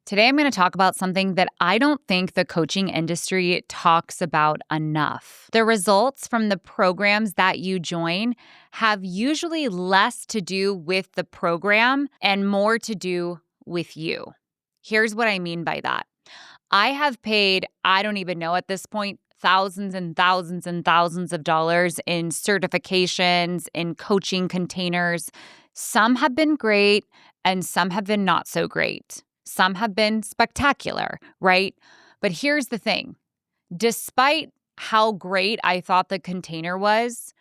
Today, I'm going to talk about something that I don't think the coaching industry talks about enough. The results from the programs that you join have usually less to do with the program and more to do with you. Here's what I mean by that. I have paid, I don't even know at this point, thousands and thousands and thousands of dollars in certifications, in coaching containers. Some have been great and some have been not so great. Some have been spectacular, right? But here's the thing. Despite how great I thought the container was,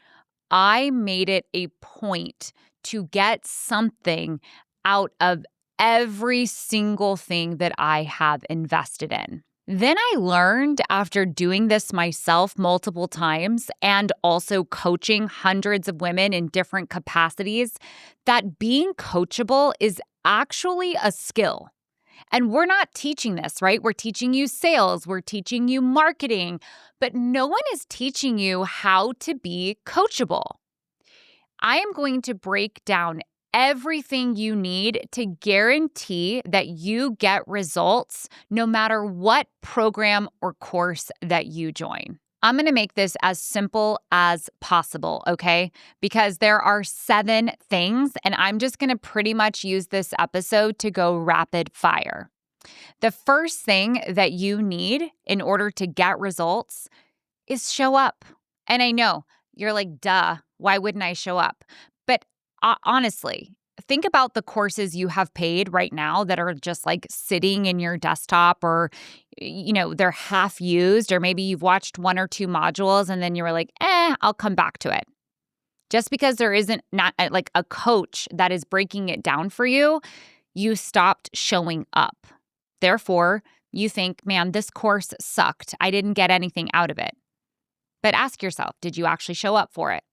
I made it a point to get something out of every single thing that I have invested in. Then I learned after doing this myself multiple times and also coaching hundreds of women in different capacities that being coachable is actually a skill. And we're not teaching this, right? We're teaching you sales, we're teaching you marketing, but no one is teaching you how to be coachable. I am going to break down everything you need to guarantee that you get results no matter what program or course that you join. I'm going to make this as simple as possible, okay? Because there are 7 things, and I'm just going to pretty much use this episode to go rapid fire. The first thing that you need in order to get results is show up. And I know you're like, duh, why wouldn't I show up? But honestly, think about the courses you have paid right now that are just like sitting in your desktop or, they're half used, or maybe you've watched 1 or 2 modules and then you were like, I'll come back to it. Just because there isn't not like a coach that is breaking it down for you, you stopped showing up. Therefore, you think, man, this course sucked. I didn't get anything out of it. But ask yourself, did you actually show up for it?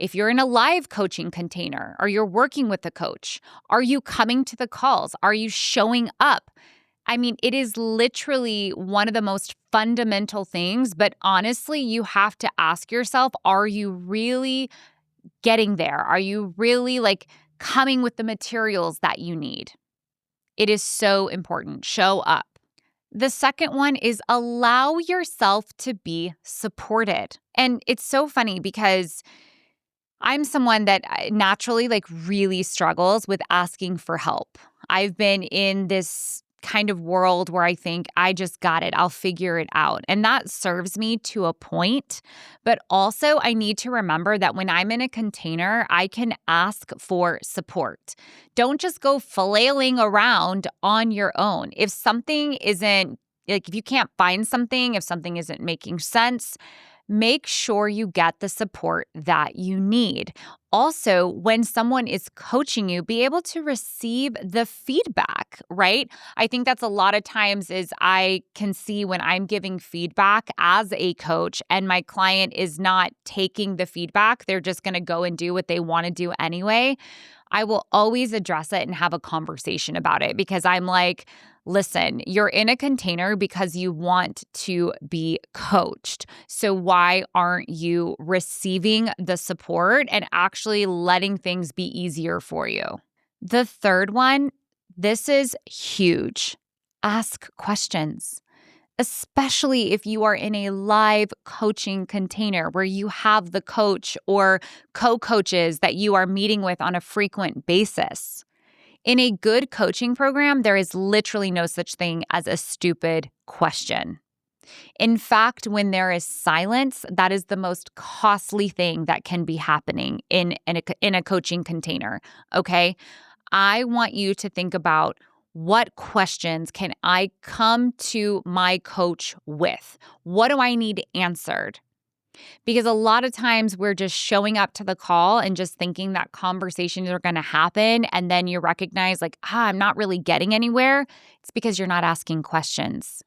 If you're in a live coaching container or you're working with a coach, are you coming to the calls? Are you showing up? I mean, it is literally one of the most fundamental things, but honestly, you have to ask yourself, are you really getting there? Are you really coming with the materials that you need? It is so important. Show up. The second one is allow yourself to be supported. And it's so funny because I'm someone that naturally really struggles with asking for help. I've been in this kind of world where I think I just got it. I'll figure it out. And that serves me to a point. But also I need to remember that when I'm in a container, I can ask for support. Don't just go flailing around on your own. If something isn't, if you can't find something, if something isn't making sense, make sure you get the support that you need. Also, when someone is coaching you, be able to receive the feedback, right? I think that's a lot of times is I can see when I'm giving feedback as a coach and my client is not taking the feedback, they're just going to go and do what they want to do anyway. I will always address it and have a conversation about it because I'm like, listen, you're in a container because you want to be coached. So why aren't you receiving the support and actually letting things be easier for you? The third one, this is huge. Ask questions. Especially if you are in a live coaching container where you have the coach or co-coaches that you are meeting with on a frequent basis. In a good coaching program, there is literally no such thing as a stupid question. In fact, when there is silence, that is the most costly thing that can be happening in a coaching container, okay? I want you to think about what questions can I come to my coach with? What do I need answered? Because a lot of times we're just showing up to the call and just thinking that conversations are going to happen. And then you recognize I'm not really getting anywhere. It's because you're not asking questions.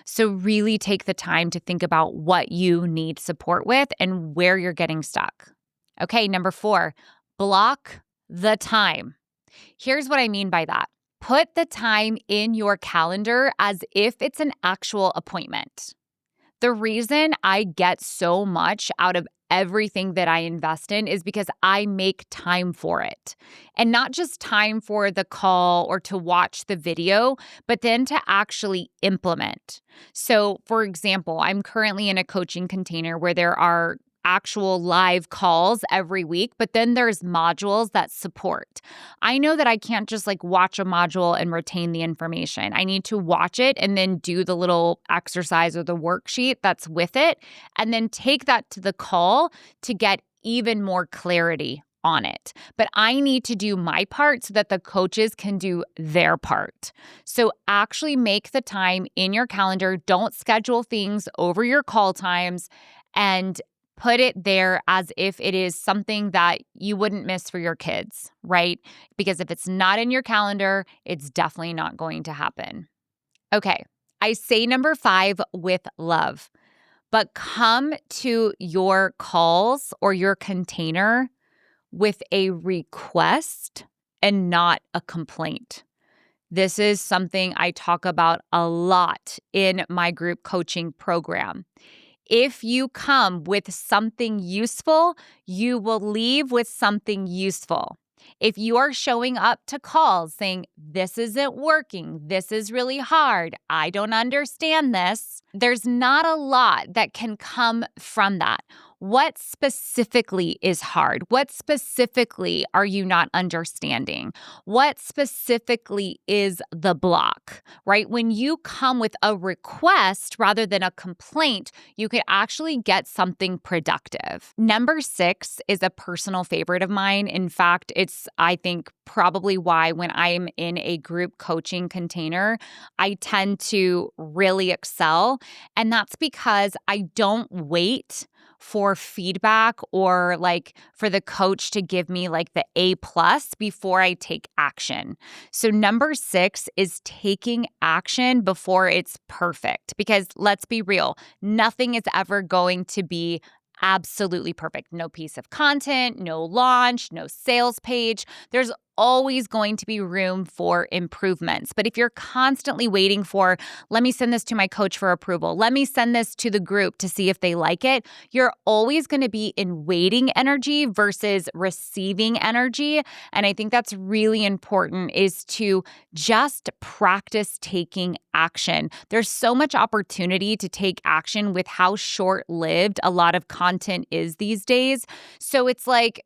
So really take the time to think about what you need support with and where you're getting stuck. Okay, number 4, block the time. Here's what I mean by that. Put the time in your calendar as if it's an actual appointment. The reason I get so much out of everything that I invest in is because I make time for it. And not just time for the call or to watch the video, but then to actually implement. So, for example, I'm currently in a coaching container where there are actual live calls every week, but then there's modules that support. I know that I can't just like watch a module and retain the information. I need to watch it and then do the little exercise or the worksheet that's with it, and then take that to the call to get even more clarity on it. But I need to do my part so that the coaches can do their part. So actually make the time in your calendar. Don't schedule things over your call times, and put it there as if it is something that you wouldn't miss for your kids, right? Because if it's not in your calendar, it's definitely not going to happen. Okay, I say number 5 with love, but come to your calls or your container with a request and not a complaint. This is something I talk about a lot in my group coaching program. If you come with something useful, you will leave with something useful. If you are showing up to calls saying, this isn't working, this is really hard, I don't understand this, there's not a lot that can come from that. What specifically is hard? What specifically are you not understanding? What specifically is the block, right? When you come with a request rather than a complaint, you could actually get something productive. Number 6 is a personal favorite of mine. In fact, it's, I think, probably why when I'm in a group coaching container, I tend to really excel. And that's because I don't wait for feedback or like for the coach to give me like the A+ before I take action. So number 6 is taking action before it's perfect, because let's be real, nothing is ever going to be absolutely perfect. No piece of content, no launch, no sales page. There's always going to be room for improvements. But if you're constantly waiting for, let me send this to my coach for approval, let me send this to the group to see if they like it, you're always going to be in waiting energy versus receiving energy. And I think that's really important, is to just practice taking action. There's so much opportunity to take action with how short-lived a lot of content is these days. So it's like,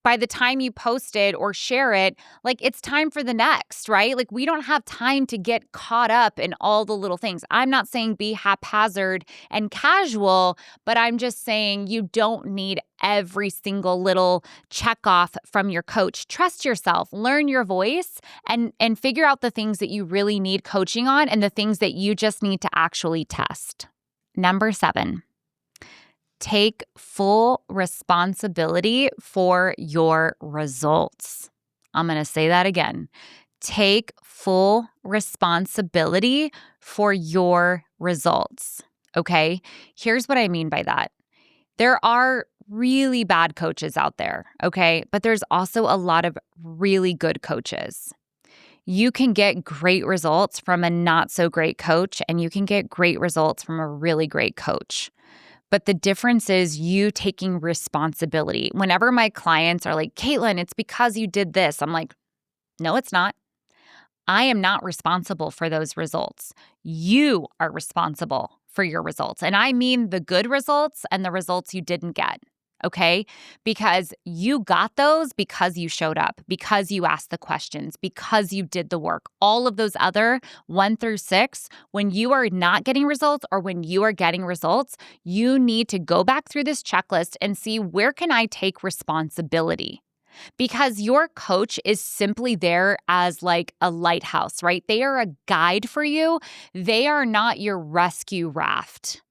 by the time you post it or share it, like it's time for the next, right? Like we don't have time to get caught up in all the little things. I'm not saying be haphazard and casual, but I'm just saying you don't need every single little check off from your coach. Trust yourself, learn your voice, and figure out the things that you really need coaching on and the things that you just need to actually test. Number 7. Take full responsibility for your results. I'm going to say that again. Take full responsibility for your results. Okay? Here's what I mean by that. There are really bad coaches out there, okay? But there's also a lot of really good coaches. You can get great results from a not so great coach, and you can get great results from a really great coach. But the difference is you taking responsibility. Whenever my clients are like, Kaitlin, it's because you did this, I'm like, no, it's not. I am not responsible for those results. You are responsible for your results. And I mean the good results and the results you didn't get. Okay? Because you got those because you showed up, because you asked the questions, because you did the work. All of those other 1 through 6, when you are not getting results or when you are getting results, you need to go back through this checklist and see, where can I take responsibility? Because your coach is simply there as like a lighthouse, right? They are a guide for you. They are not your rescue raft.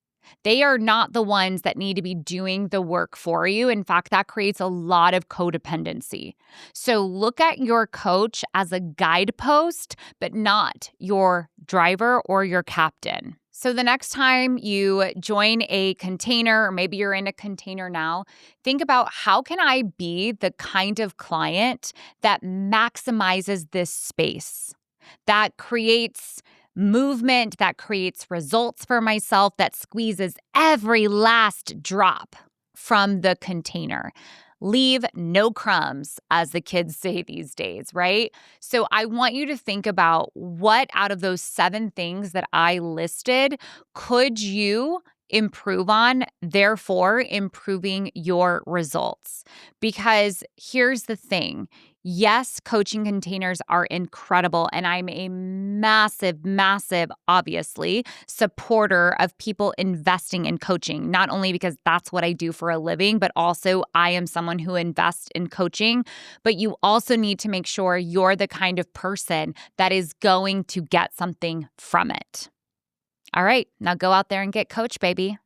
They are not the ones that need to be doing the work for you. In fact, that creates a lot of codependency. So look at your coach as a guidepost, but not your driver or your captain. So the next time you join a container, or maybe you're in a container now, think about, how can I be the kind of client that maximizes this space, that creates movement, that creates results for myself, that squeezes every last drop from the container. Leave no crumbs, as the kids say these days, right? So I want you to think about what out of those 7 things that I listed could you improve on, therefore improving your results. Because here's the thing. Yes, coaching containers are incredible, and I'm a massive, obviously, supporter of people investing in coaching, not only because that's what I do for a living, but also I am someone who invests in coaching. But you also need to make sure you're the kind of person that is going to get something from it. All right, now go out there and get coached, baby.